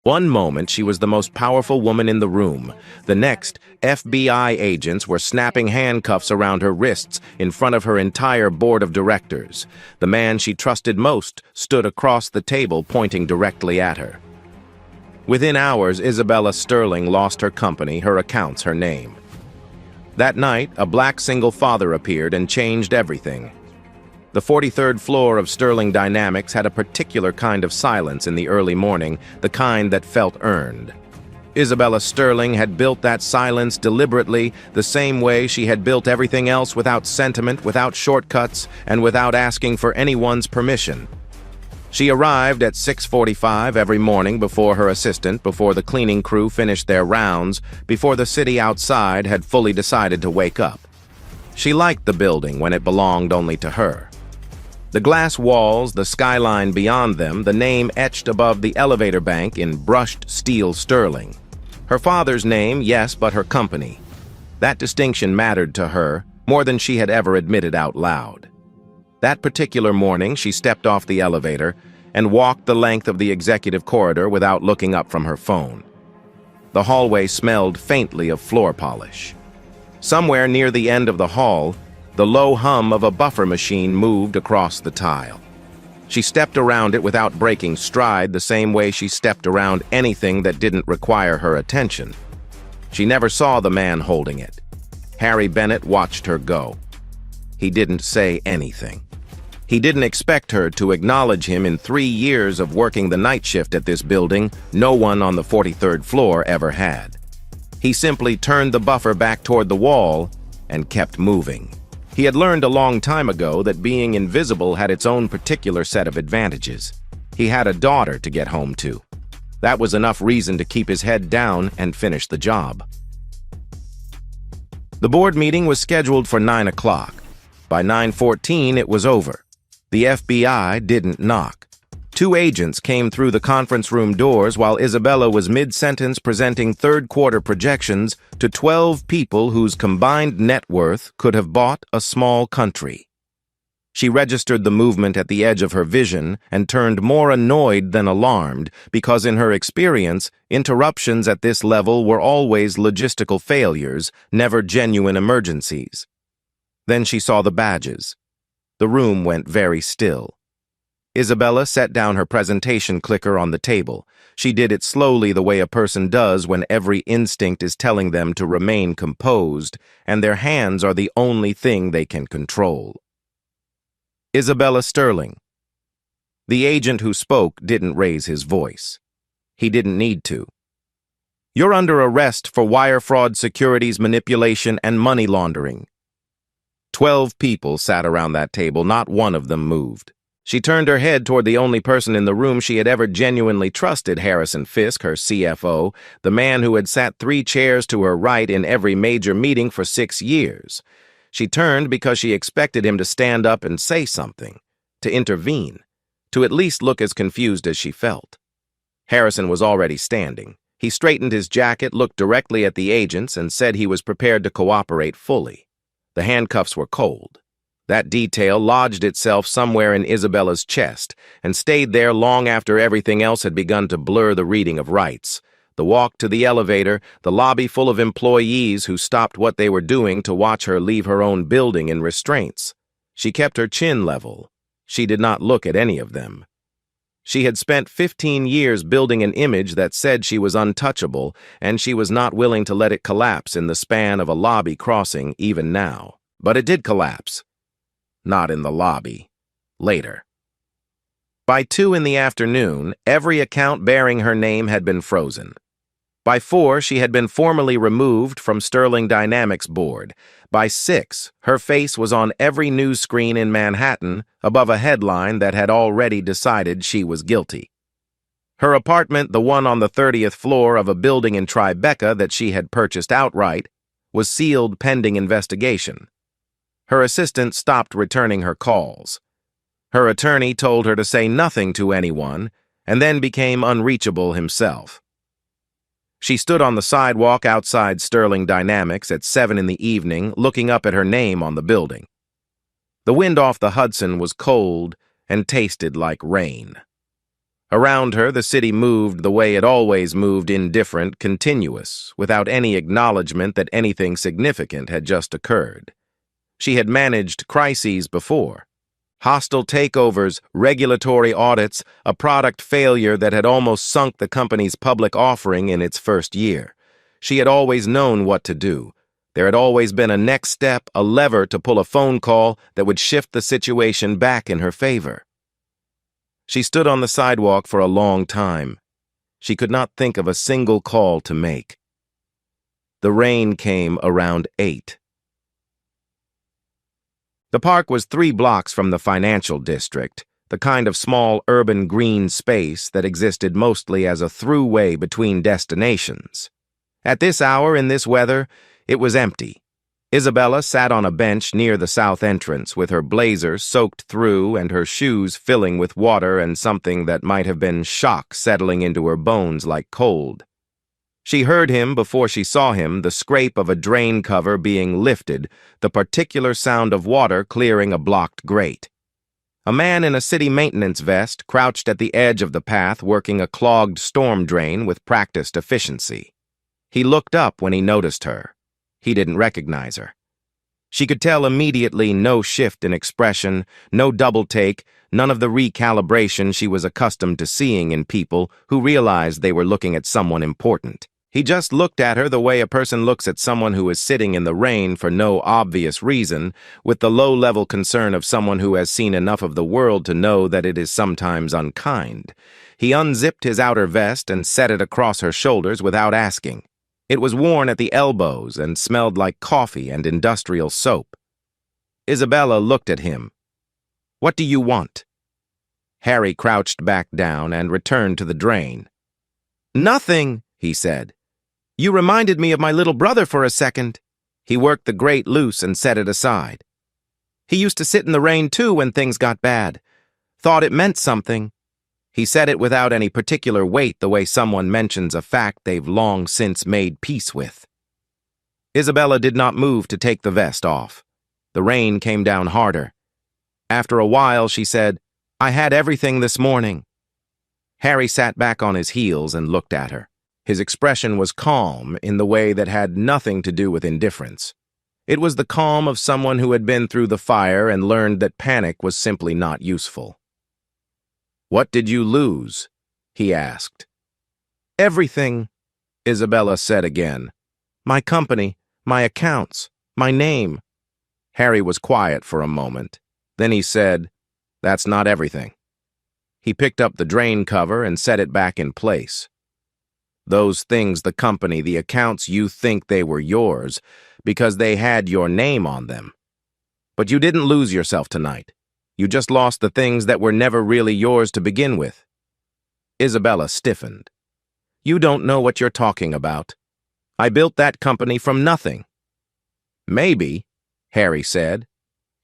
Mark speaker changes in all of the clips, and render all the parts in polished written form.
Speaker 1: One moment she was the most powerful woman in the room. The next, FBI agents were snapping handcuffs around her wrists in front of her entire board of directors. The man she trusted most stood across the table pointing directly at her. Within hours, Isabella Sterling lost her company, her accounts, her name. That night, a black single father appeared and changed everything. The 43rd floor of Sterling Dynamics had a particular kind of silence in the early morning, the kind that felt earned. Isabella Sterling had built that silence deliberately, the same way she had built everything else, without sentiment, without shortcuts, and without asking for anyone's permission. She arrived at 6:45 every morning before her assistant, before the cleaning crew finished their rounds, before the city outside had fully decided to wake up. She liked the building when it belonged only to her. The glass walls, the skyline beyond them, the name etched above the elevator bank in brushed steel Sterling. Her father's name, yes, but her company. That distinction mattered to her more than she had ever admitted out loud. That particular morning, she stepped off the elevator and walked the length of the executive corridor without looking up from her phone. The hallway smelled faintly of floor polish. Somewhere near the end of the hall, the low hum of a buffer machine moved across the tile. She stepped around it without breaking stride, the same way she stepped around anything that didn't require her attention. She never saw the man holding it. Harry Bennett watched her go. He didn't say anything. He didn't expect her to acknowledge him. In 3 years of working the night shift at this building, no one on the 43rd floor ever had. He simply turned the buffer back toward the wall and kept moving. He had learned a long time ago that being invisible had its own particular set of advantages. He had a daughter to get home to. That was enough reason to keep his head down and finish the job. The board meeting was scheduled for 9 o'clock. By 9:14, it was over. The FBI didn't knock. 2 agents came through the conference room doors while Isabella was mid-sentence presenting third-quarter projections to 12 people whose combined net worth could have bought a small country. She registered the movement at the edge of her vision and turned more annoyed than alarmed because, in her experience, interruptions at this level were always logistical failures, never genuine emergencies. Then she saw the badges. The room went very still. Isabella set down her presentation clicker on the table. She did it slowly, the way a person does when every instinct is telling them to remain composed, and their hands are the only thing they can control. Isabella Sterling. The agent who spoke didn't raise his voice. He didn't need to. You're under arrest for wire fraud, securities manipulation, and money laundering. 12 people sat around that table. Not one of them moved. She turned her head toward the only person in the room she had ever genuinely trusted, Harrison Fisk, her CFO, the man who had sat 3 chairs to her right in every major meeting for 6 years. She turned because she expected him to stand up and say something, to intervene, to at least look as confused as she felt. Harrison was already standing. He straightened his jacket, looked directly at the agents, and said he was prepared to cooperate fully. The handcuffs were cold. That detail lodged itself somewhere in Isabella's chest and stayed there long after everything else had begun to blur the reading of rights. The walk to the elevator, the lobby full of employees who stopped what they were doing to watch her leave her own building in restraints. She kept her chin level. She did not look at any of them. She had spent 15 years building an image that said she was untouchable, and she was not willing to let it collapse in the span of a lobby crossing even now. But it did collapse. Not in the lobby. Later. By 2 in the afternoon, every account bearing her name had been frozen. By 4, she had been formally removed from Sterling Dynamics board. By 6, her face was on every news screen in Manhattan above a headline that had already decided she was guilty. Her apartment, the one on the 30th floor of a building in Tribeca that she had purchased outright, was sealed pending investigation. Her assistant stopped returning her calls. Her attorney told her to say nothing to anyone and then became unreachable himself. She stood on the sidewalk outside Sterling Dynamics at 7 in the evening, looking up at her name on the building. The wind off the Hudson was cold and tasted like rain. Around her, the city moved the way it always moved, indifferent, continuous, without any acknowledgement that anything significant had just occurred. She had managed crises before. Hostile takeovers, regulatory audits, a product failure that had almost sunk the company's public offering in its first year. She had always known what to do. There had always been a next step, a lever to pull a phone call that would shift the situation back in her favor. She stood on the sidewalk for a long time. She could not think of a single call to make. The rain came around 8. The park was 3 blocks from the financial district, the kind of small urban green space that existed mostly as a throughway between destinations. At this hour, in this weather, it was empty. Isabella sat on a bench near the south entrance with her blazer soaked through and her shoes filling with water and something that might have been shock settling into her bones like cold. She heard him before she saw him, the scrape of a drain cover being lifted, the particular sound of water clearing a blocked grate. A man in a city maintenance vest crouched at the edge of the path working a clogged storm drain with practiced efficiency. He looked up when he noticed her. He didn't recognize her. She could tell immediately no shift in expression, no double take, none of the recalibration she was accustomed to seeing in people who realized they were looking at someone important. He just looked at her the way a person looks at someone who is sitting in the rain for no obvious reason, with the low-level concern of someone who has seen enough of the world to know that it is sometimes unkind. He unzipped his outer vest and set it across her shoulders without asking. It was worn at the elbows and smelled like coffee and industrial soap. Isabella looked at him. "What do you want?" Harry crouched back down and returned to the drain. "Nothing," he said. "You reminded me of my little brother for a second." He worked the grate loose and set it aside. "He used to sit in the rain too when things got bad. Thought it meant something." He said it without any particular weight, the way someone mentions a fact they've long since made peace with. Isabella did not move to take the vest off. The rain came down harder. After a while, she said, "I had everything this morning." Harry sat back on his heels and looked at her. His expression was calm in the way that had nothing to do with indifference. It was the calm of someone who had been through the fire and learned that panic was simply not useful. "What did you lose?" he asked. "Everything," Isabella said again. "My company, my accounts, my name." Harry was quiet for a moment. Then he said, "That's not everything." He picked up the drain cover and set it back in place. "Those things, the company, the accounts, you think they were yours because they had your name on them. But you didn't lose yourself tonight. You just lost the things that were never really yours to begin with." Isabella stiffened. "You don't know what you're talking about. I built that company from nothing." "Maybe," Harry said.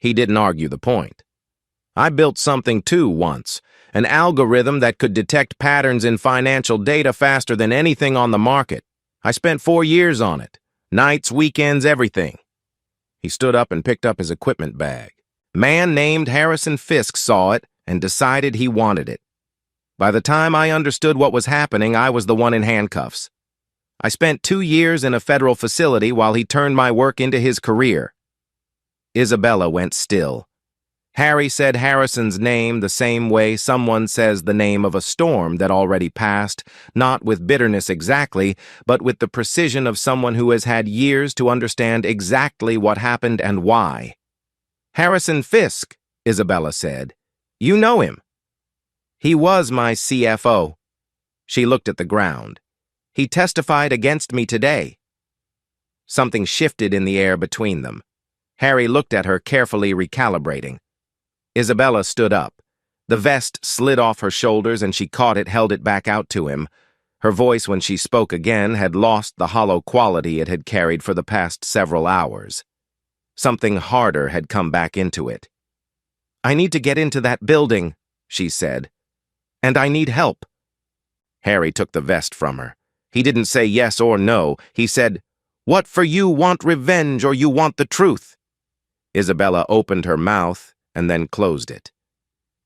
Speaker 1: He didn't argue the point. "I built something too once, an algorithm that could detect patterns in financial data faster than anything on the market. I spent 4 years on it. Nights, weekends, everything." He stood up and picked up his equipment bag. "Man named Harrison Fisk saw it and decided he wanted it. By the time I understood what was happening, I was the one in handcuffs. I spent 2 years in a federal facility while he turned my work into his career." Isabella went still. Harry said Harrison's name the same way someone says the name of a storm that already passed, not with bitterness exactly, but with the precision of someone who has had years to understand exactly what happened and why. "Harrison Fisk," Isabella said. "You know him." "He was my CFO." She looked at the ground. "He testified against me today." Something shifted in the air between them. Harry looked at her, carefully recalibrating. Isabella stood up. The vest slid off her shoulders and she caught it, held it back out to him. Her voice, when she spoke again, had lost the hollow quality it had carried for the past several hours. Something harder had come back into it. "I need to get into that building," she said. "And I need help." Harry took the vest from her. He didn't say yes or no. He said, "What for you want revenge or you want the truth?" Isabella opened her mouth and then closed it.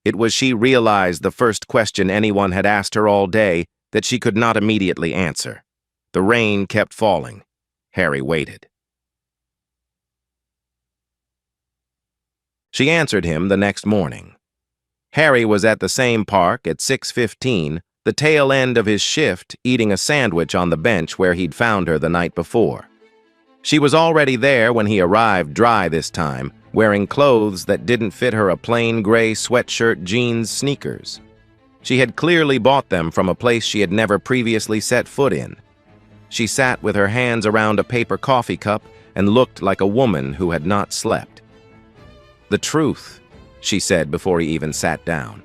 Speaker 1: It was she realized the first question anyone had asked her all day that she could not immediately answer. The rain kept falling. Harry waited. She answered him the next morning. Harry was at the same park at 6:15, the tail end of his shift, eating a sandwich on the bench where he'd found her the night before. She was already there when he arrived, dry this time, wearing clothes that didn't fit her, a plain gray sweatshirt, jeans, sneakers. She had clearly bought them from a place she had never previously set foot in. She sat with her hands around a paper coffee cup and looked like a woman who had not slept. "The truth," she said before he even sat down.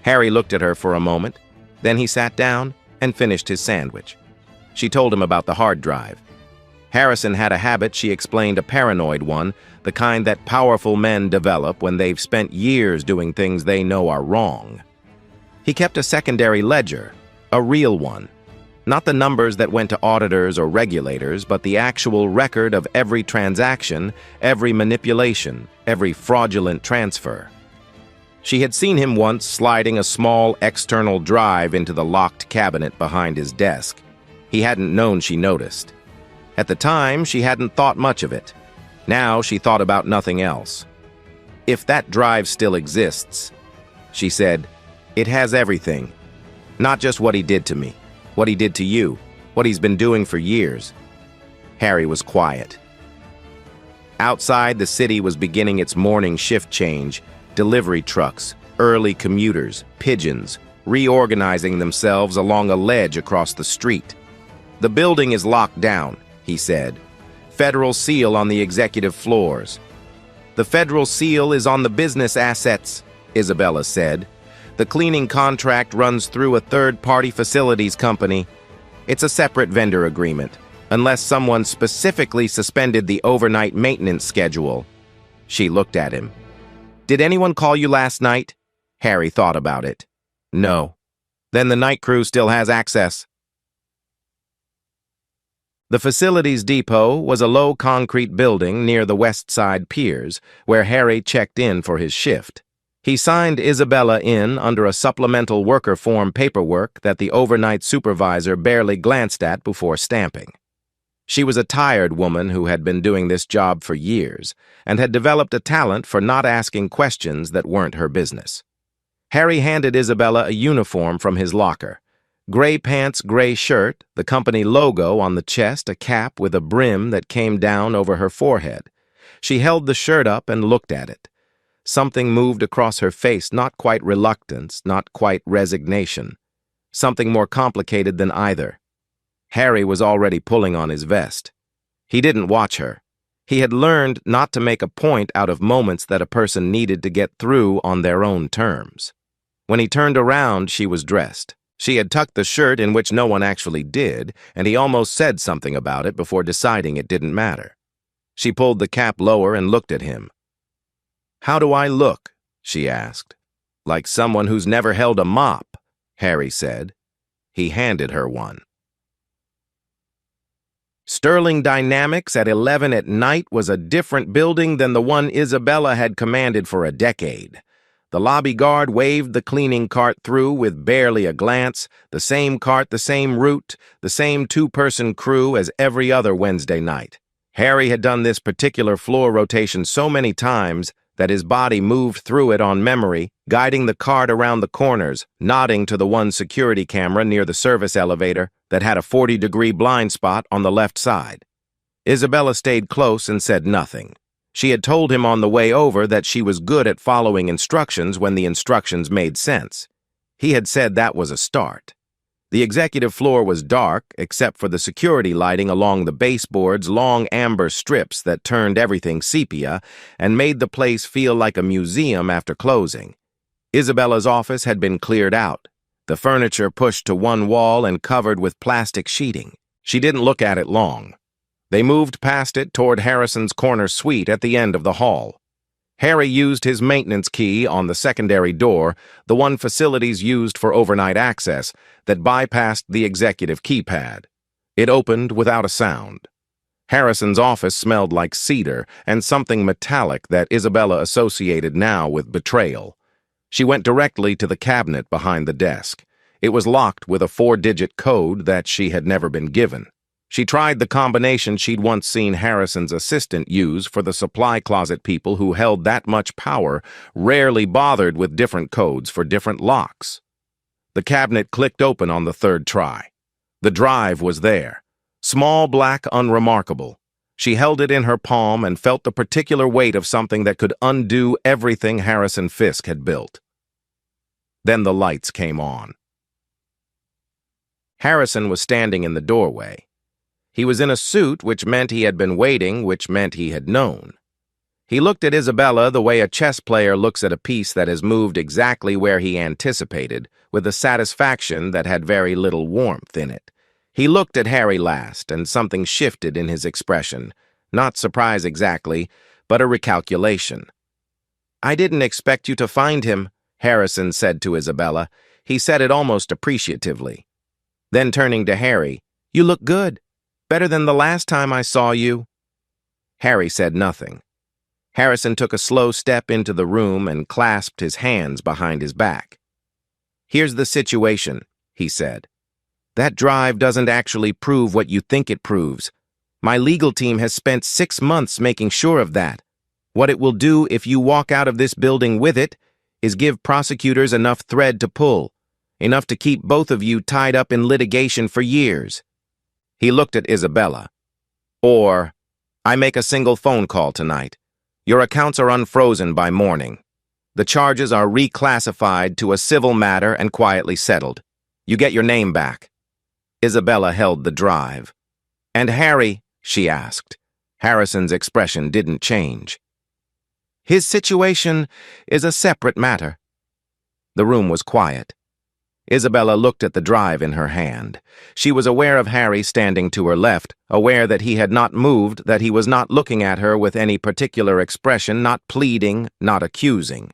Speaker 1: Harry looked at her for a moment, then he sat down and finished his sandwich. She told him about the hard drive. Harrison had a habit, she explained, a paranoid one, the kind that powerful men develop when they've spent years doing things they know are wrong. He kept a secondary ledger, a real one. Not the numbers that went to auditors or regulators, but the actual record of every transaction, every manipulation, every fraudulent transfer. She had seen him once sliding a small external drive into the locked cabinet behind his desk. He hadn't known she noticed. At the time, she hadn't thought much of it. Now she thought about nothing else. "If that drive still exists," she said, "it has everything. Not just what he did to me, what he did to you, what he's been doing for years." Harry was quiet. Outside, the city was beginning its morning shift change. Delivery trucks, early commuters, pigeons, reorganizing themselves along a ledge across the street. "The building is locked down," he said. "Federal seal on the executive floors." "The federal seal is on the business assets," Isabella said. "The cleaning contract runs through a third-party facilities company. It's a separate vendor agreement, unless someone specifically suspended the overnight maintenance schedule." She looked at him. "Did anyone call you last night?" Harry thought about it. "No." "Then the night crew still has access." The facilities depot was a low concrete building near the West Side Piers, where Harry checked in for his shift. He signed Isabella in under a supplemental worker form paperwork that the overnight supervisor barely glanced at before stamping. She was a tired woman who had been doing this job for years and had developed a talent for not asking questions that weren't her business. Harry handed Isabella a uniform from his locker. Gray pants, gray shirt, the company logo on the chest, a cap with a brim that came down over her forehead. She held the shirt up and looked at it. Something moved across her face, not quite reluctance, not quite resignation. Something more complicated than either. Harry was already pulling on his vest. He didn't watch her. He had learned not to make a point out of moments that a person needed to get through on their own terms. When he turned around, she was dressed. She had tucked the shirt in which no one actually did, and he almost said something about it before deciding it didn't matter. She pulled the cap lower and looked at him. "How do I look?" she asked. "Like someone who's never held a mop," Harry said. He handed her one. Sterling Dynamics at 11 at night was a different building than the one Isabella had commanded for a decade. The lobby guard waved the cleaning cart through with barely a glance, the same cart, the same route, the same two-person crew as every other Wednesday night. Harry had done this particular floor rotation so many times that his body moved through it on memory, guiding the cart around the corners, nodding to the one security camera near the service elevator that had a 40-degree blind spot on the left side. Isabella stayed close and said nothing. She had told him on the way over that she was good at following instructions when the instructions made sense. He had said that was a start. The executive floor was dark, except for the security lighting along the baseboards, long amber strips that turned everything sepia and made the place feel like a museum after closing. Isabella's office had been cleared out, the furniture pushed to one wall and covered with plastic sheeting. She didn't look at it long. They moved past it toward Harrison's corner suite at the end of the hall. Harry used his maintenance key on the secondary door, the one facilities used for overnight access, that bypassed the executive keypad. It opened without a sound. Harrison's office smelled like cedar and something metallic that Isabella associated now with betrayal. She went directly to the cabinet behind the desk. It was locked with a 4-digit code that she had never been given. She tried the combination she'd once seen Harrison's assistant use for the supply closet people who held that much power, rarely bothered with different codes for different locks. The cabinet clicked open on the third try. The drive was there. Small, black, unremarkable. She held it in her palm and felt the particular weight of something that could undo everything Harrison Fisk had built. Then the lights came on. Harrison was standing in the doorway. He was in a suit, which meant he had been waiting, which meant he had known. He looked at Isabella the way a chess player looks at a piece that has moved exactly where he anticipated, with a satisfaction that had very little warmth in it. He looked at Harry last, and something shifted in his expression. Not surprise exactly, but a recalculation. "I didn't expect you to find him," Harrison said to Isabella. He said it almost appreciatively. Then turning to Harry, "You look good. Better than the last time I saw you." Harry said nothing. Harrison took a slow step into the room and clasped his hands behind his back. "Here's the situation," he said. "That drive doesn't actually prove what you think it proves. My legal team has spent 6 months making sure of that. What it will do if you walk out of this building with it is give prosecutors enough thread to pull, enough to keep both of you tied up in litigation for years." He looked at Isabella. "Or, I make a single phone call tonight. Your accounts are unfrozen by morning. The charges are reclassified to a civil matter and quietly settled. You get your name back." Isabella held the drive. "And Harry?" she asked. Harrison's expression didn't change. "His situation is a separate matter." The room was quiet. Isabella looked at the drive in her hand. She was aware of Harry standing to her left, aware that he had not moved, that he was not looking at her with any particular expression, not pleading, not accusing.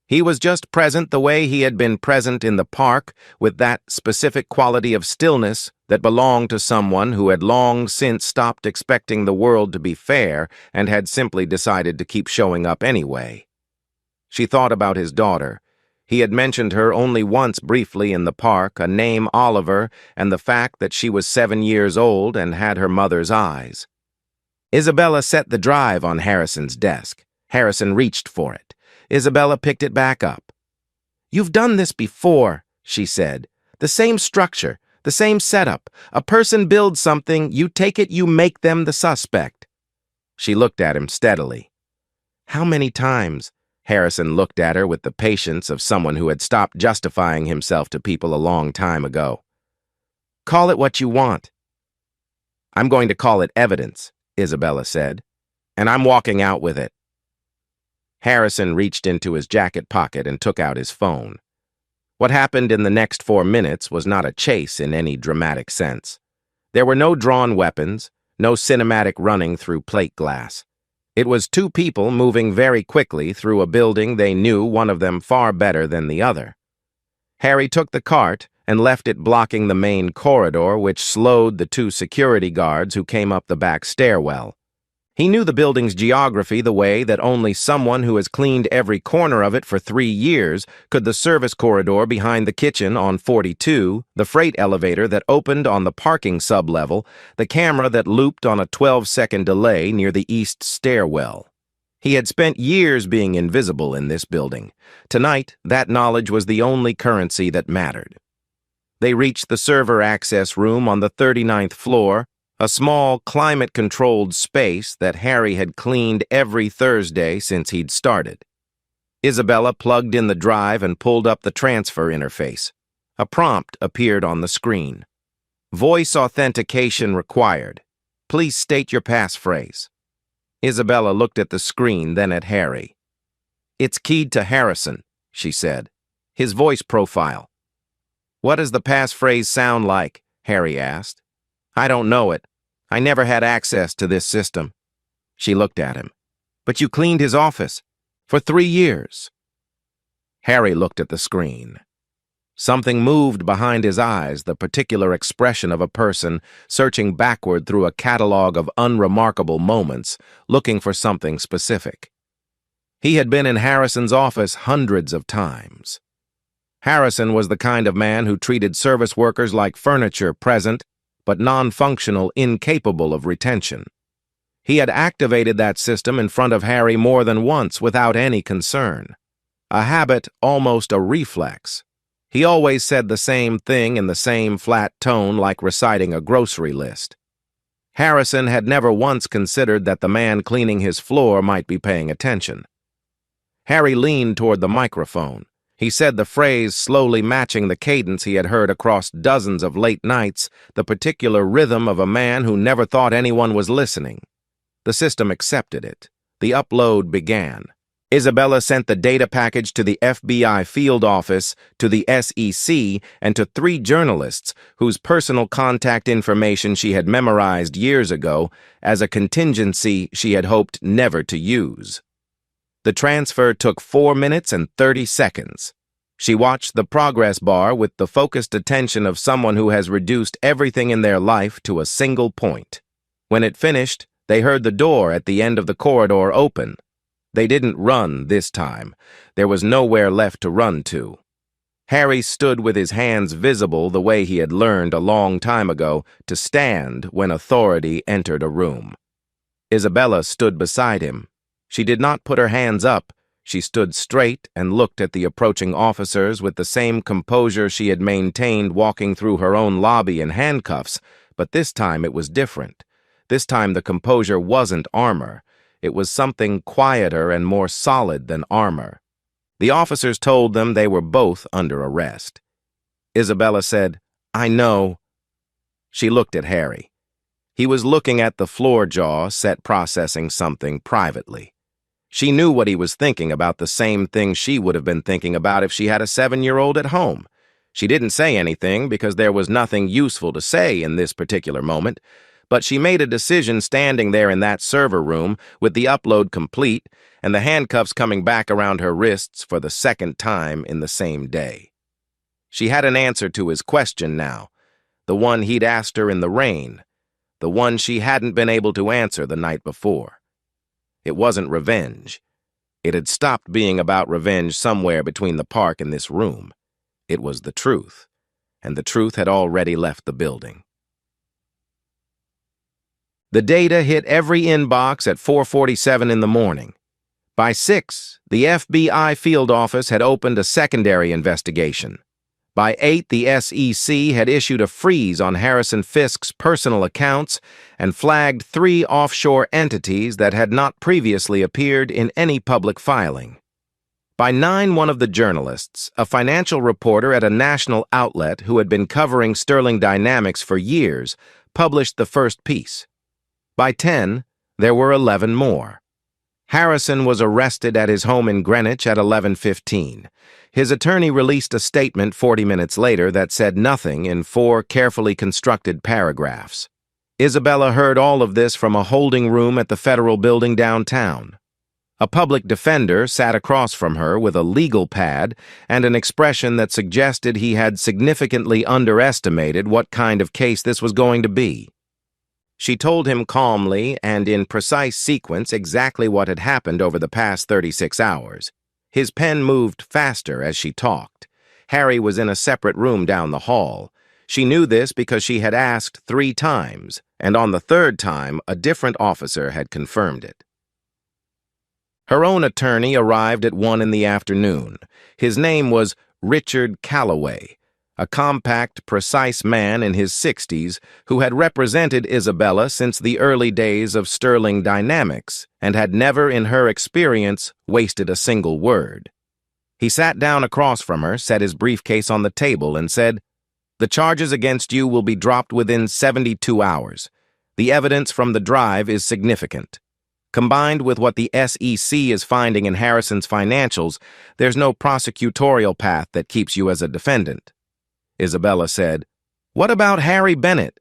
Speaker 1: He was just present the way he had been present in the park, with that specific quality of stillness that belonged to someone who had long since stopped expecting the world to be fair and had simply decided to keep showing up anyway. She thought about his daughter. He had mentioned her only once briefly in the park, a name Oliver, and the fact that she was 7 years old and had her mother's eyes. Isabella set the drive on Harrison's desk. Harrison reached for it. Isabella picked it back up. "You've done this before," she said. "The same structure, the same setup. A person builds something, you take it, you make them the suspect." She looked at him steadily. "How many times?" Harrison looked at her with the patience of someone who had stopped justifying himself to people a long time ago. "Call it what you want." "I'm going to call it evidence," Isabella said, "and I'm walking out with it." Harrison reached into his jacket pocket and took out his phone. What happened in the next 4 minutes was not a chase in any dramatic sense. There were no drawn weapons, no cinematic running through plate glass. It was 2 people moving very quickly through a building they knew, one of them far better than the other. Harry took the cart and left it blocking the main corridor, which slowed the 2 security guards who came up the back stairwell. He knew the building's geography the way that only someone who has cleaned every corner of it for 3 years could. The service corridor behind the kitchen on 42, the freight elevator that opened on the parking sublevel, the camera that looped on a 12-second delay near the east stairwell. He had spent years being invisible in this building. Tonight, that knowledge was the only currency that mattered. They reached the server access room on the 39th floor, a small, climate-controlled space that Harry had cleaned every Thursday since he'd started. Isabella plugged in the drive and pulled up the transfer interface. A prompt appeared on the screen. "Voice authentication required. Please state your passphrase." Isabella looked at the screen, then at Harry. "It's keyed to Harrison," she said. "His voice profile." "What does the passphrase sound like?" Harry asked. "I don't know it. I never had access to this system." She looked at him. "But you cleaned his office for 3 years." Harry looked at the screen. Something moved behind his eyes, the particular expression of a person searching backward through a catalog of unremarkable moments, looking for something specific. He had been in Harrison's office hundreds of times. Harrison was the kind of man who treated service workers like furniture present, but non-functional, incapable of retention. He had activated that system in front of Harry more than once without any concern. A habit, almost a reflex. He always said the same thing in the same flat tone, like reciting a grocery list. Harrison had never once considered that the man cleaning his floor might be paying attention. Harry leaned toward the microphone. He said the phrase slowly matching the cadence he had heard across dozens of late nights, the particular rhythm of a man who never thought anyone was listening. The system accepted it. The upload began. Isabella sent the data package to the FBI field office, to the SEC, and to 3 journalists whose personal contact information she had memorized years ago as a contingency she had hoped never to use. The transfer took 4 minutes and 30 seconds. She watched the progress bar with the focused attention of someone who has reduced everything in their life to a single point. When it finished, they heard the door at the end of the corridor open. They didn't run this time. There was nowhere left to run to. Harry stood with his hands visible the way he had learned a long time ago to stand when authority entered a room. Isabella stood beside him. She did not put her hands up. She stood straight and looked at the approaching officers with the same composure she had maintained walking through her own lobby in handcuffs, but this time it was different. This time the composure wasn't armor. It was something quieter and more solid than armor. The officers told them they were both under arrest. Isabella said, "I know." She looked at Harry. He was looking at the floor jaw set processing something privately. She knew what he was thinking about, the same thing she would have been thinking about if she had a 7-year-old at home. She didn't say anything because there was nothing useful to say in this particular moment, but she made a decision standing there in that server room with the upload complete and the handcuffs coming back around her wrists for the 2nd time in the same day. She had an answer to his question now, the one he'd asked her in the rain, the one she hadn't been able to answer the night before. It wasn't revenge. It had stopped being about revenge somewhere between the park and this room. It was the truth, and the truth had already left the building. The data hit every inbox at 4:47 in the morning. By 6, the FBI field office had opened a secondary investigation. By 8, the SEC had issued a freeze on Harrison Fisk's personal accounts and flagged 3 offshore entities that had not previously appeared in any public filing. By 9, one of the journalists, a financial reporter at a national outlet who had been covering Sterling Dynamics for years, published the first piece. By 10, there were 11 more. Harrison was arrested at his home in Greenwich at 11:15. His attorney released a statement 40 minutes later that said nothing in 4 carefully constructed paragraphs. Isabella heard all of this from a holding room at the Federal Building downtown. A public defender sat across from her with a legal pad and an expression that suggested he had significantly underestimated what kind of case this was going to be. She told him calmly and in precise sequence exactly what had happened over the past 36 hours. His pen moved faster as she talked. Harry was in a separate room down the hall. She knew this because she had asked 3 times, and on the 3rd time, a different officer had confirmed it. Her own attorney arrived at 1 in the afternoon. His name was Richard Calloway, a compact, precise man in his 60s who had represented Isabella since the early days of Sterling Dynamics and had never, in her experience, wasted a single word. He sat down across from her, set his briefcase on the table, and said, "The charges against you will be dropped within 72 hours. The evidence from the drive is significant. Combined with what the SEC is finding in Harrison's financials, there's no prosecutorial path that keeps you as a defendant." Isabella said, "What about Harry Bennett?"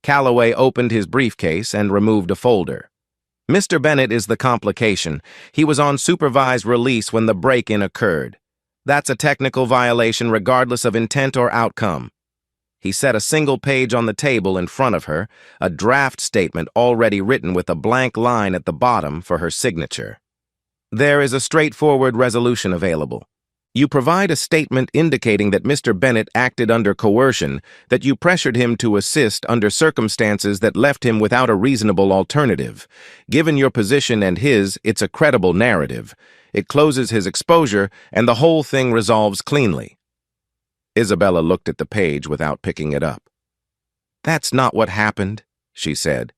Speaker 1: Calloway opened his briefcase and removed a folder. "Mr. Bennett is the complication. He was on supervised release when the break-in occurred. That's a technical violation regardless of intent or outcome." He set a single page on the table in front of her, a draft statement already written with a blank line at the bottom for her signature. There is a straightforward resolution available. You provide a statement indicating that Mr. Bennett acted under coercion, that you pressured him to assist under circumstances that left him without a reasonable alternative. Given your position and his, it's a credible narrative. It closes his exposure, and the whole thing resolves cleanly. Isabella looked at the page without picking it up. That's not what happened, she said.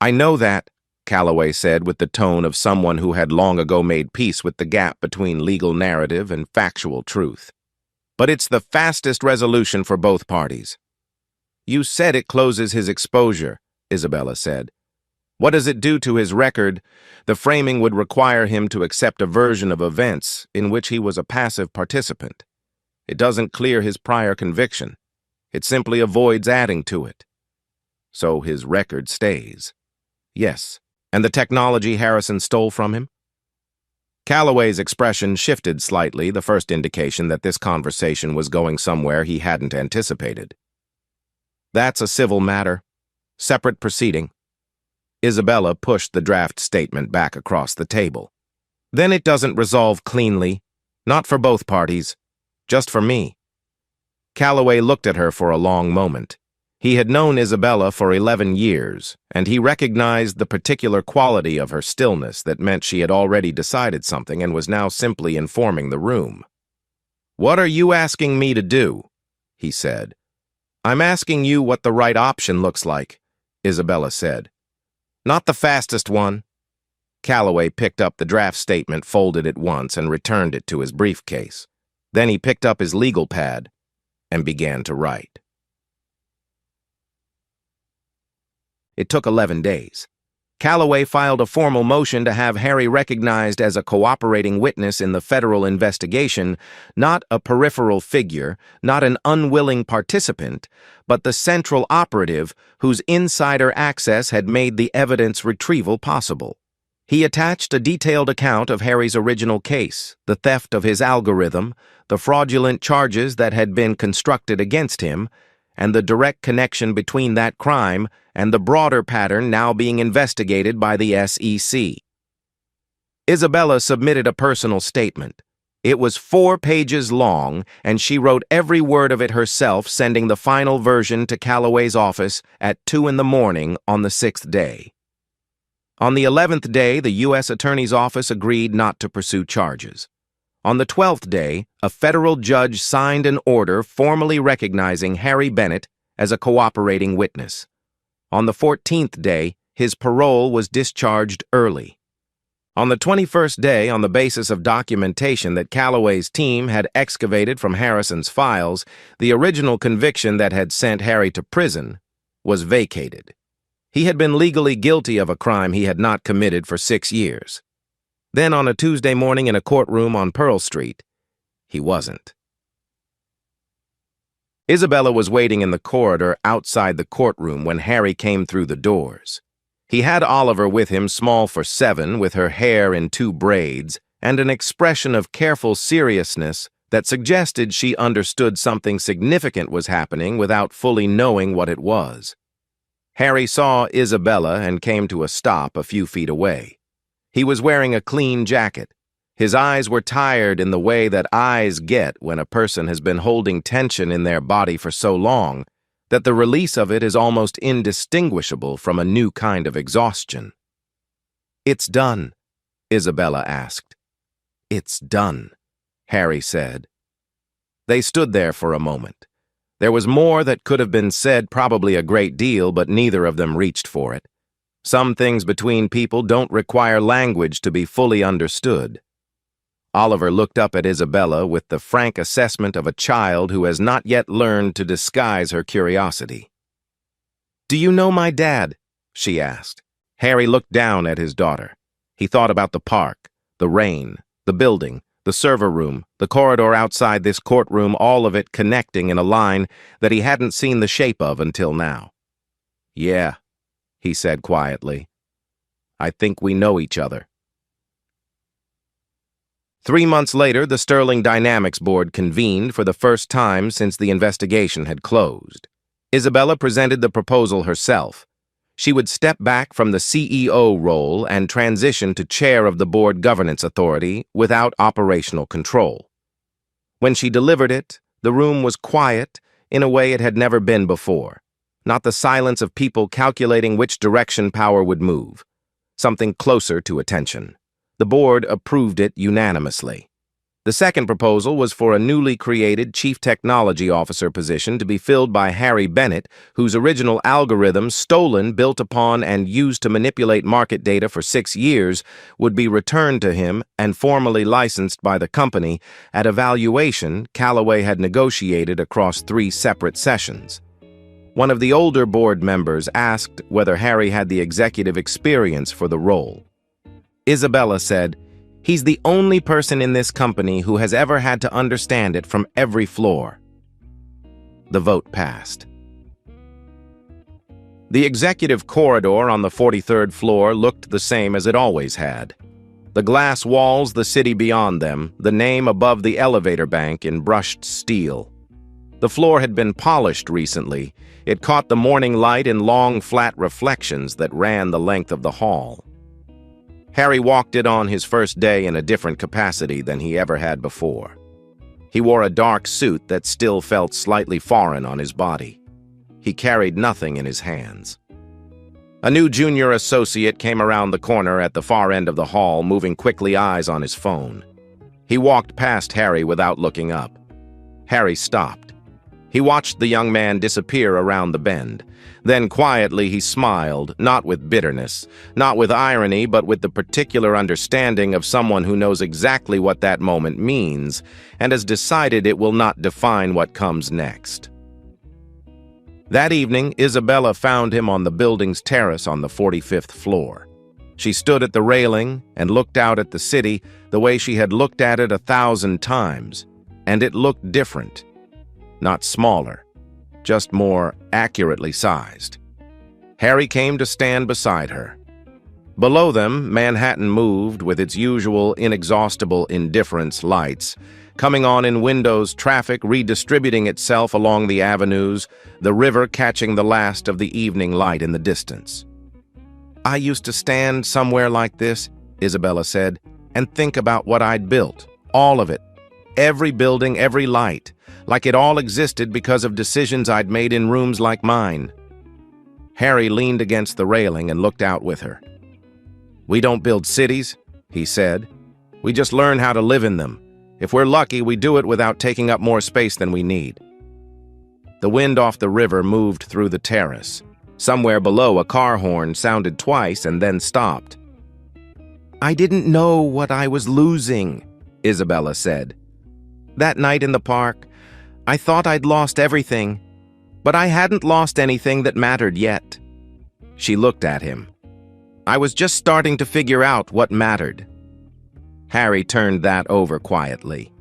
Speaker 1: I know that, Calloway said with the tone of someone who had long ago made peace with the gap between legal narrative and factual truth. But it's the fastest resolution for both parties. You said it closes his exposure, Isabella said. What does it do to his record? The framing would require him to accept a version of events in which he was a passive participant. It doesn't clear his prior conviction. It simply avoids adding to it. So his record stays. Yes. And the technology Harrison stole from him? Calloway's expression shifted slightly, the first indication that this conversation was going somewhere he hadn't anticipated. That's a civil matter. Separate proceeding. Isabella pushed the draft statement back across the table. Then it doesn't resolve cleanly. Not for both parties. Just for me. Calloway looked at her for a long moment. He had known Isabella for 11 years, and he recognized the particular quality of her stillness that meant she had already decided something and was now simply informing the room. What are you asking me to do? He said. I'm asking you what the right option looks like, Isabella said. Not the fastest one. Calloway picked up the draft statement, folded it once, and returned it to his briefcase. Then he picked up his legal pad and began to write. It took 11 days. Calloway filed a formal motion to have Harry recognized as a cooperating witness in the federal investigation, not a peripheral figure, not an unwilling participant, but the central operative whose insider access had made the evidence retrieval possible. He attached a detailed account of Harry's original case, the theft of his algorithm, the fraudulent charges that had been constructed against him, and the direct connection between that crime and the broader pattern now being investigated by the SEC. Isabella submitted a personal statement. It was 4 pages long, and she wrote every word of it herself, sending the final version to Calloway's office at 2 in the morning on the 6th day. On the 11th day, the U.S. Attorney's Office agreed not to pursue charges. On the 12th day, a federal judge signed an order formally recognizing Harry Bennett as a cooperating witness. On the 14th day, his parole was discharged early. On the 21st day, on the basis of documentation that Calloway's team had excavated from Harrison's files, the original conviction that had sent Harry to prison was vacated. He had been legally guilty of a crime he had not committed for 6 years. Then on a Tuesday morning in a courtroom on Pearl Street, he wasn't. Isabella was waiting in the corridor outside the courtroom when Harry came through the doors. He had Oliver with him, small for 7, with her hair in 2 braids, and an expression of careful seriousness that suggested she understood something significant was happening without fully knowing what it was. Harry saw Isabella and came to a stop a few feet away. He was wearing a clean jacket. His eyes were tired in the way that eyes get when a person has been holding tension in their body for so long that the release of it is almost indistinguishable from a new kind of exhaustion. "It's done," Isabella asked. "It's done," Harry said. They stood there for a moment. There was more that could have been said, probably a great deal, but neither of them reached for it. Some things between people don't require language to be fully understood. Oliver looked up at Isabella with the frank assessment of a child who has not yet learned to disguise her curiosity. "Do you know my dad?" she asked. Harry looked down at his daughter. He thought about the park, the rain, the building, the server room, the corridor outside this courtroom, all of it connecting in a line that he hadn't seen the shape of until now. "Yeah," he said quietly. "I think we know each other." 3 months later, the Sterling Dynamics Board convened for the first time since the investigation had closed. Isabella presented the proposal herself. She would step back from the CEO role and transition to chair of the board governance authority without operational control. When she delivered it, the room was quiet in a way it had never been before. Not the silence of people calculating which direction power would move. Something closer to attention. The board approved it unanimously. The second proposal was for a newly created Chief Technology Officer position to be filled by Harry Bennett, whose original algorithm, stolen, built upon, and used to manipulate market data for 6 years, would be returned to him and formally licensed by the company at a valuation Callaway had negotiated across 3 separate sessions. One of the older board members asked whether Harry had the executive experience for the role. Isabella said, "He's the only person in this company who has ever had to understand it from every floor." The vote passed. The executive corridor on the 43rd floor looked the same as it always had. The glass walls, the city beyond them, the name above the elevator bank in brushed steel. The floor had been polished recently. It caught the morning light in long, flat reflections that ran the length of the hall. Harry walked it on his first day in a different capacity than he ever had before. He wore a dark suit that still felt slightly foreign on his body. He carried nothing in his hands. A new junior associate came around the corner at the far end of the hall, moving quickly, eyes on his phone. He walked past Harry without looking up. Harry stopped. He watched the young man disappear around the bend. Then quietly he smiled, not with bitterness, not with irony, but with the particular understanding of someone who knows exactly what that moment means and has decided it will not define what comes next. That evening, Isabella found him on the building's terrace on the 45th floor. She stood at the railing and looked out at the city the way she had looked at it 1,000 times, and it looked different. Not smaller, just more accurately sized. Harry came to stand beside her. Below them, Manhattan moved with its usual inexhaustible indifference lights, coming on in windows, traffic redistributing itself along the avenues, the river catching the last of the evening light in the distance. "I used to stand somewhere like this," Isabella said, "and think about what I'd built, all of it, every building, every light, like it all existed because of decisions I'd made in rooms like mine." Harry leaned against the railing and looked out with her. "We don't build cities," he said. "We just learn how to live in them. If we're lucky, we do it without taking up more space than we need." The wind off the river moved through the terrace. Somewhere below, a car horn sounded twice and then stopped. "I didn't know what I was losing," Isabella said. "That night in the park, I thought I'd lost everything, but I hadn't lost anything that mattered yet." She looked at him. "I was just starting to figure out what mattered." Harry turned that over quietly.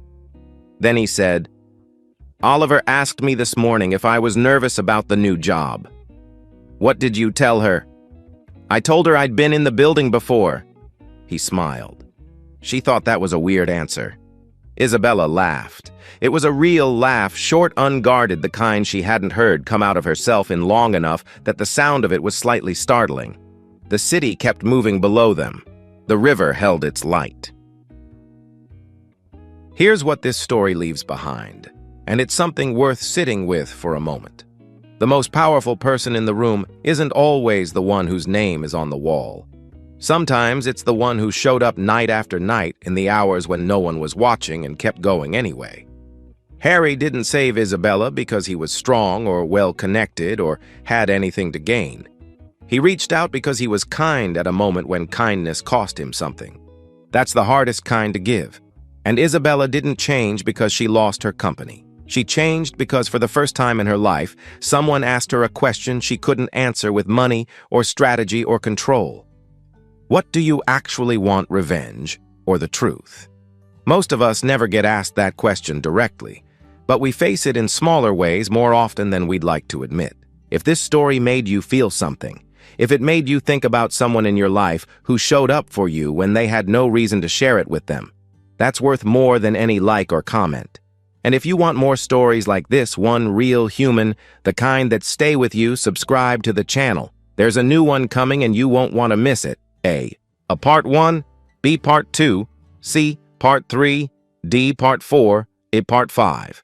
Speaker 1: Then he said, "Oliver asked me this morning if I was nervous about the new job." "What did you tell her?" "I told her I'd been in the building before." He smiled. She thought that was a weird answer. Isabella laughed. It was a real laugh, short, unguarded, the kind she hadn't heard come out of herself in long enough that the sound of it was slightly startling. The city kept moving below them. The river held its light. Here's what this story leaves behind, and it's something worth sitting with for a moment. The most powerful person in the room isn't always the one whose name is on the wall. Sometimes it's the one who showed up night after night in the hours when no one was watching and kept going anyway. Harry didn't save Isabella because he was strong or well-connected or had anything to gain. He reached out because he was kind at a moment when kindness cost him something. That's the hardest kind to give. And Isabella didn't change because she lost her company. She changed because for the first time in her life, someone asked her a question she couldn't answer with money or strategy or control. What do you actually want, revenge or the truth? Most of us never get asked that question directly, but we face it in smaller ways more often than we'd like to admit. If this story made you feel something, if it made you think about someone in your life who showed up for you when they had no reason to share it with them, that's worth more than any like or comment. And if you want more stories like this one, real human, the kind that stay with you, subscribe to the channel. There's a new one coming and you won't want to miss it. A part 1, B part 2, C part 3, D part 4, I part 5.